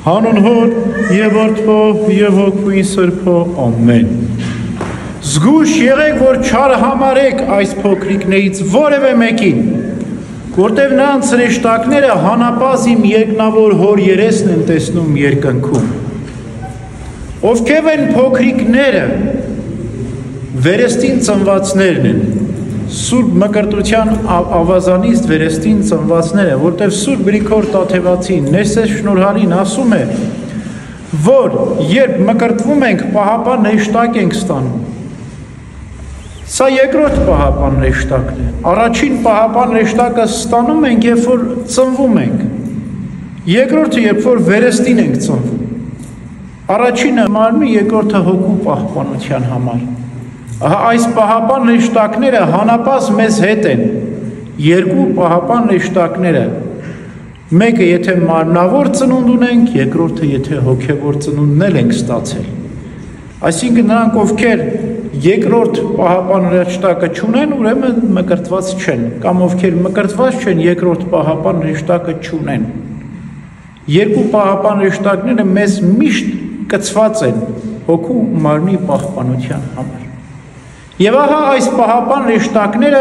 Հանուն Հոր և Որդու և Հոգու Սրբո, ամեն։ Զգույշ եղեք, որ չարհամարեք այս փոքրիկներից որևէ մեկին, որտև նրանց հրեշտակները հանապազ իմ երկնավոր Հոր երեսն են տեսնում երկնքում։ Ովքեր են փոքրիկները, վերստին ծնվածներն են, Սուրբ Մկրտության ավազանից վերստին ծնվածները, որտև Սուրբ Գրիգոր Տաթևացին ներսես շնորհալին ասում է, որ երբ մկրտվում ենք, պահապան հրեշտակ ենք ստանում։ Սա երկրորդ պահապան հրեշտակն է։ Առաջին պահապան հրեշտակը ստանում ենք, երբ որ ծնվում ենք։ Երկրորդը, երբ որ վերստին ենք ծնվում։ Առաջինը մարմնի, երկրորդը հոգու պահպանության համար։ Այս պահապան հրեշտակները հանապազ մեզ հետ են, երկու պահապան հրեշտակները, մեկը եթե մարմնավոր ծնունդ ունենք, երկրորդը եթե հոգևոր ծնունդն ենք ստացել։ Այսինքն նրանք, ովքեր երկրորդ պահապան հրեշտակը չունեն, ուրեմն մկրտված չեն, կամ ովքեր մկրտված չեն, երկրորդ պահապան հրեշտակը չունեն։ Երկու պահապան հրեշտակները մեզ միշտ կցված են հոգու մարմնի պահպանության համար։ Եվ ահա այս պահապան հրեշտակները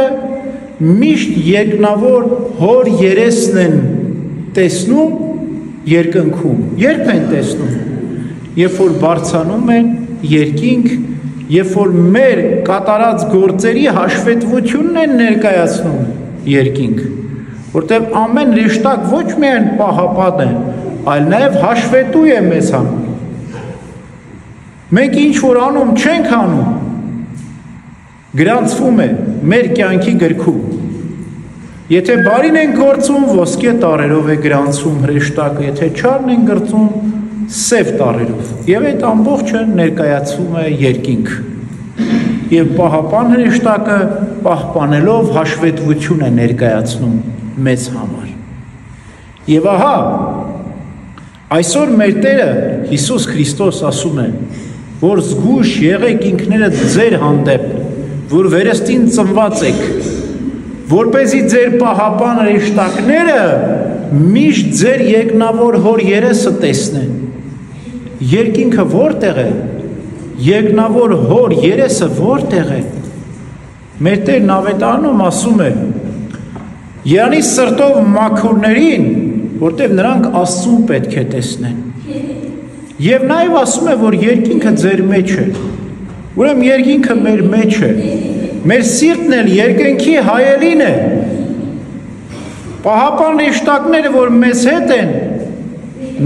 միշտ երկնավոր Հոր երեսն են տեսնում երկնքում։ Երբ են տեսնում, երբ որ բարձրանում են երկինք, երբ որ մեր կատարած գործերի հաշվետվությունն են ներկայացնում երկինք, որտեղ ամեն հրեշտակ ոչ միայն պահապան է, այլ նաև հաշվետու է մեզ համար։ Մենք ինչ որ անում չենք անում, գրանցվում է մեր կյանքի գրքում։ Եթե բարին են գործում, ոսկե տառերով է գրանցվում հրեշտակը, եթե չարն են գործում, սև տառերով։ Եվ այդ ամբողջը ներկայացվում է երկինք։ Եվ պահապան հրեշտակը պահպանելով հաշվետվություն է ներկայացնում մեզ համար։ Եվ ահա այսօր մեր Տերը Հիսուս Քրիստոս ասում է, որ զգույշ եղեք ինքներդ ձեր հանդեպ, որ վերստին ծնված եք, որպեսզի ձեր պահապան հրեշտակները միշտ ձեր երկնավոր Հոր երեսը տեսնեն։ Երկինքը որտեղ է, երկնավոր Հոր երեսը որտեղ է։ Մեր Տերն Ավետարանում ասում է, յանի սրտով մաքուրներին, որտեղ նրանք Աստծուն պետք է տեսնեն։ Եվ նաև ասում է, որ երկինքը ձեր մեջ է։ Ուրեմն երկինքը մեր մեջ է, մեր սիրտն էլ երկնքի հայելին է։ Պահապան հրեշտակները, որ մեզ հետ են,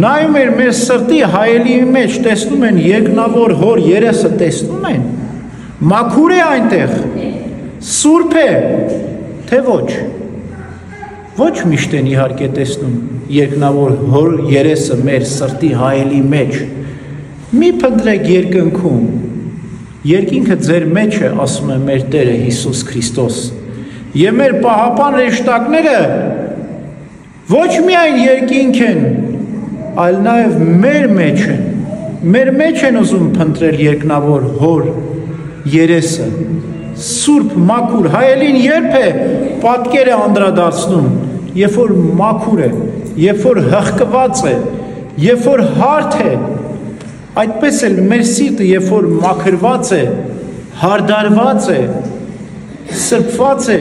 նայում են մեր սրտի հայելի մեջ, տեսնում են երկնավոր Հոր երեսը տեսնում են, մաքուր է այնտեղ, սուրբ է, թե ոչ։ Ոչ միշտ են իհարկե տեսնում երկնավոր Հոր երեսը մեր սրտի հայելի մեջ։ Մի փնտրեք երկնքում, երկինքը ձեր մեջ է, ասում է մեր Տերը Հիսուս Քրիստոս։ Եվ մեր պահապան հրեշտակները ոչ միայն երկինք են, այլ նաև մեր մեջ են։ Մեր մեջ են ուզում փնտրել երկնավոր Հոր երեսը։ Սուրբ մաքուր հայելին երբ է պատկերը անդրադարձնում, երբ որ մաքուր է, երբ որ հղկված է, երբ որ հարթ է, այդպես էլ մեր սիրտը, երբ որ մաքրված է, հարդարված է, սրբված է,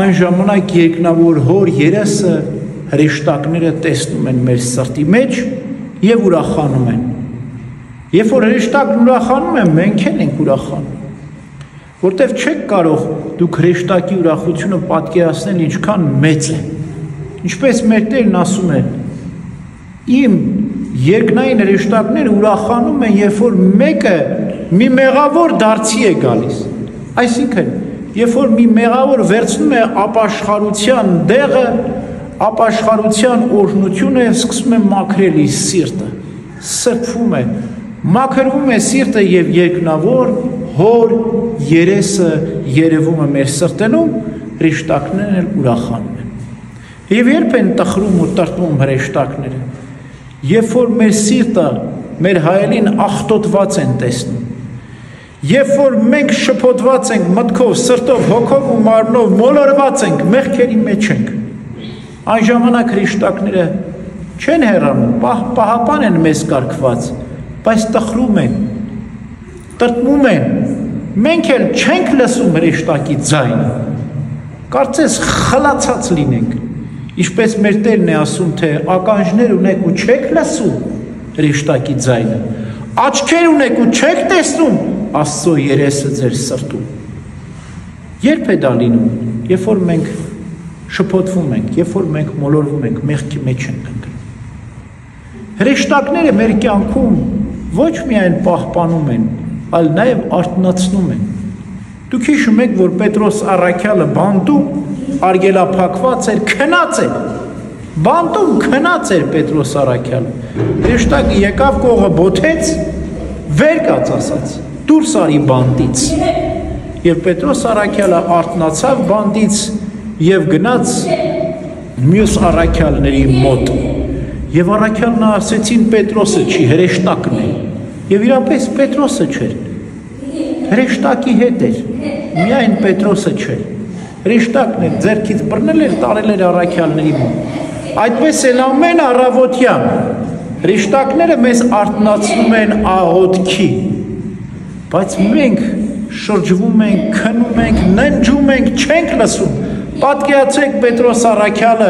այն ժամանակ երկնավոր Հոր երեսը հրեշտակները տեսնում են մեր սրտի մեջ եւ ուրախանում են։ Երբ որ հրեշտակն ուրախանում են, մենք էլ ենք ուրախանում։ Որտեվ չեք կարող դուք հրեշտակի ուրախությունը պատկերացնել ինչքան մեծ է։ Ինչպես մեր Տերն ասում է, իմ երկնային հրեշտակները ուրախանում են, երբ որ մեկը մի մեղավոր դարձի է գալիս։ Այսինքն, երբ որ մի մեղավոր վերցնում է ապաշխարության դեղը, ապաշխարության օրհնությունը եւ սկսում է մաքրել իր սիրտը, սրբվում է, մաքրվում է սիրտը եւ երկնավոր Հոր երեսը երևում է մեր սրտերում, հրեշտակներն էլ ուրախանում են։ Եվ երբ են տխրում ու տրտմում հրեշտակները, երբ որ մեր սիրտը, մեր հայելին աղտոտված են տեսնում, երբ որ մենք շփոթված ենք մտքով, սրտով, հոգով ու մարմնով, մոլորված ենք, մեղքերի մեջ ենք, այն ժամանակ հրեշտակները չեն հեռանում, պահապան են մեզ կարգված, բայց տխրում են, տրտմում են, մենք էլ չենք լսում հրեշտակի ձայնը, կարծես խլացած լինենք, ինչպես մեր Տերն է ասում, թե ականջներ ունեք ու չեք լսում հրեշտակի ձայնը, աչքեր ունեք ու չեք տեսնում Աստծո երեսը ձեր սրտում։ Երբ է դա լինում, երբ որ մենք շփոթվում ենք, երբ որ մենք մոլորվում ենք, մեղքի մեջ ենք ընկնում։ Հրեշտակները մեր կյանքում ոչ միայն պահպանում են, այլ նաև արթնացնում են։ Դուք հիշում եք, որ Պետրոս առաքյալը բանտում արգելափակված էր, քնած էր։ Բանտում քնած էր Պետրոս առաքյալը։ Հրեշտակը եկավ կողը բոթեց, վեր կաց ասաց, դուրս արի բանտից։ Եվ Պետրոս առաքյալը արթնացավ բանտից եւ գնաց մյուս առաքյալների մոտ։ Եվ առաքյալն ասեցին Պետրոսը չի, հրեշտակն է։ Եվ իրապես Պետրոսը չէր։ Հրեշտակի հետ էր, միայն Պետրոսը չէր։ Հրեշտակն էր, ձեռքից բռնել էր, տարել էր առաքյալների մոտ։ Այդպես էլ ամեն առավոտյան հրեշտակները մեզ արթնացնում են աղոթքի, բայց մենք շրջվում ենք, քնում ենք, ննջում ենք, չենք լսում։ Պատկերացրեք Պետրոս առաքյալը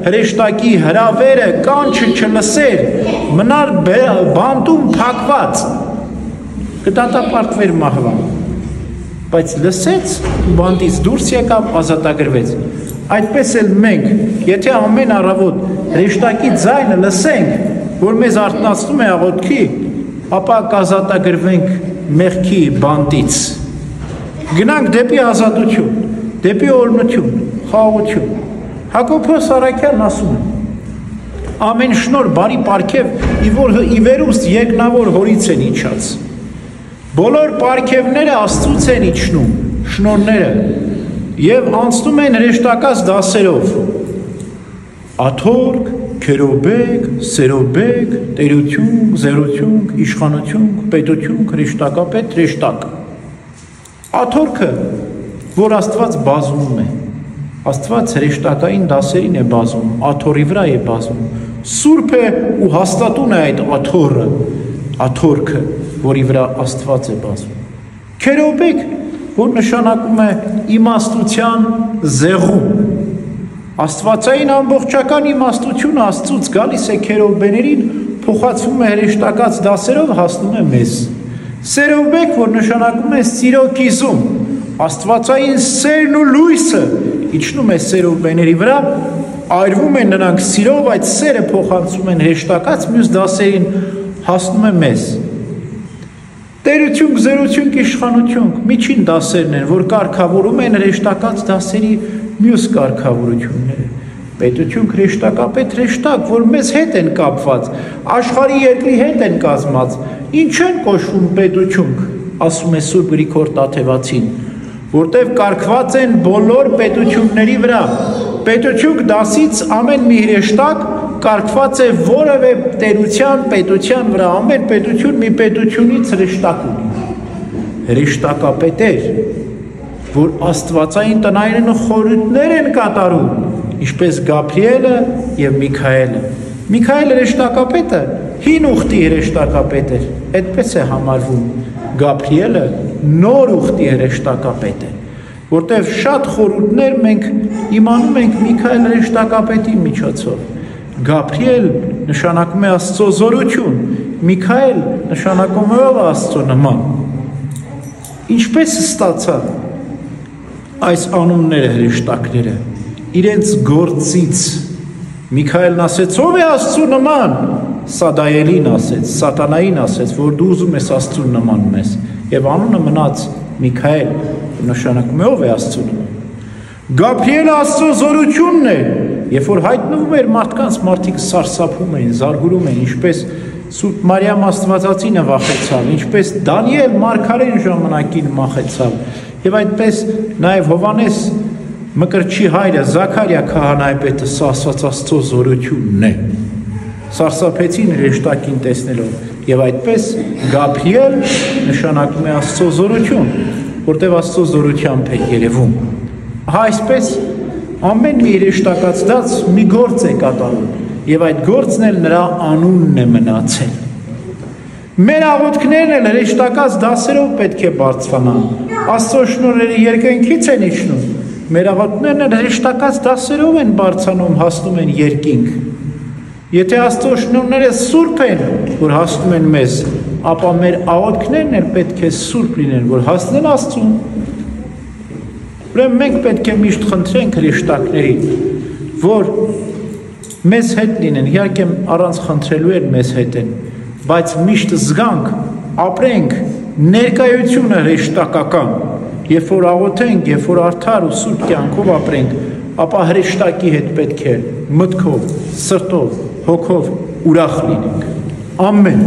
հրեշտակի հրավերը կանչը չլսեր, մնար բանտում փակված, կդատապարտվեր մահվան, բայց լսեց, բանտից դուրս եկավ, ազատագրվեց։ Այդպես էլ մենք, եթե ամեն առավոտ հրեշտակի ձայնը լսենք, որ մեզ արթնացնում է աղոթքի, ապա կազատագրվենք մեղքի բանտից։ Գնանք դեպի ազատություն, դեպի օրհնություն, խաղաղություն։ Հակոբոս առաքյալն ասում է. ամեն շնոր բարի պարգև ի վերուստ երկնավոր հորից են իջած։ Բոլոր պարգևները Աստծուց են իջնում, շնորները, եւ անցնում են հրեշտակած դասերով։ Աթորք, քերոբեկ, սերոբեկ, տերություն, զերություն, իշխանություն, պետություն, հրեշտակապետ, հրեշտակ։ Աթորքը, որ Աստված բազում է, Աստված հրեշտակային դասերին է բազում, աթորի վրա է բազում, սուրբ է ու հաստատուն է այդ աթորը, աթորքը, որի վրա Աստված է բազում։ Քերոբեկ, որ նշանակում է իմաստության զեղում, Աստվածային ամբողջական իմաստությունը Աստծուց գալիս է քերոբեներին, փոխացվում է հրեշտակած դասերով, հասնում է մեզ։ Սերոբեկ, որ նշանակում է սիրո կիզում, Աստվածային սերն ու լույսը իջնում է սերոբեների վրա, այրվում են նրանք սիրով, այդ սերը փոխանցում են հրեշտակած մյուս դասերին, հասնում է մեզ։ Տերություն, զերություն, իշխանություն, միջին դասերն են, որ կարգավորում են հրեշտակած դասերի մյուս կարգավորությունները։ Պետություն, հրեշտակապետ, հրեշտակ, որ մեզ հետ են կապված, աշխարհի երկրի հետ են կազմած, ինչ են կոչվում պետություն, ասում է Սուրբ Գրիգոր Տաթևացին, որտեղ կարգված են բոլոր պետությունների վրա։ Պետություն դասից ամեն մի հրեշտակ կարգված է որևէ տերության, պետության վրա, ամեն պետություն մի պետությունից հրեշտակ ունի։ Հրեշտակապետեր, որ Աստվածային տնային խորհուրդներ են կատարում, ինչպես Գաբրիելը եւ Միքայելը։ Միքայելը հրեշտակապետը հին ուխտի հրեշտակապետ էր, այդպես է համարվում։ Գաբրիելը նոր ուխտի հրեշտակապետ է, որտեղ շատ խորհուրդներ մենք իմանում ենք Միքայել հրեշտակապետի միջոցով։ Գաբրիել նշանակում է Աստծո զորություն, Միքայել նշանակում է Աստծո նման։ Ինչպես ստացան այս անունները հրեշտակները, իրենց գործից։ Միքայելն ասեց, ով է Աստծո նման, Սադայելին ասեց, Սատանային ասեց, որ դու ուզում ես Աստծո նման մեզ, եւ անունը մնաց Միքայել, նշանակում է ով է Աստծո նման։ Գաբրիելը Աստծո զորությունն է, երբ որ հայտնվում էր մարդկանց, մարդիկ սարսափում էին, զարգուրում էին, ինչպես Սուրբ Մարիամ Աստվածածինը վախեցավ, ինչպես Դանիել մարգարեն ժամանակին մախեցավ, եւ այդպես նաեւ Հովանես Մկրտչի հայրը Զաքարիա քահանայապետը ասաց Աստծո զորությունն է։ Սարսափեցին հրեշտակին տեսնելով, եւ այդպես Գաբրիել նշանակում է Աստծո զորություն, որտեղ Աստծո զորությամբ է երևում։ Ահա այսպես ամեն մի հրեշտակած դաս մի գործ է կատարում, եւ այդ գործն էլ նրա անունն է մնացել։ Մեր աղոթքներն էլ հրեշտակած դասերով պետք է բարձրանան։ Աստծո շնորհերը երկնքից են իջնում։ Մեր աղոթքներն էլ հրեշտակած դասերով են բարձրանում, հասնում են երկինք։ Եթե Աստծո շնորհները սուրբ են, որ հասնում են մեզ, ապա մեր աղոթքներն էլ պետք է սուրբ լինեն, որ հասնեն Աստծուն։ Ուրեմն մենք պետք է միշտ խնդրենք հրեշտակներին, որ մեզ հետ լինեն, իհարկե առանց խնդրելու են մեզ հետ են, բայց միշտ զգանք, ապրենք ներկայությունը հրեշտակական, երբ որ աղոթենք, երբ որ արդար ու սուրբ կյանքով ապրենք, ապա հրեշտակի հետ պետք է մտքով, սրտով, հոգով ուրախ լինենք։ Ամեն։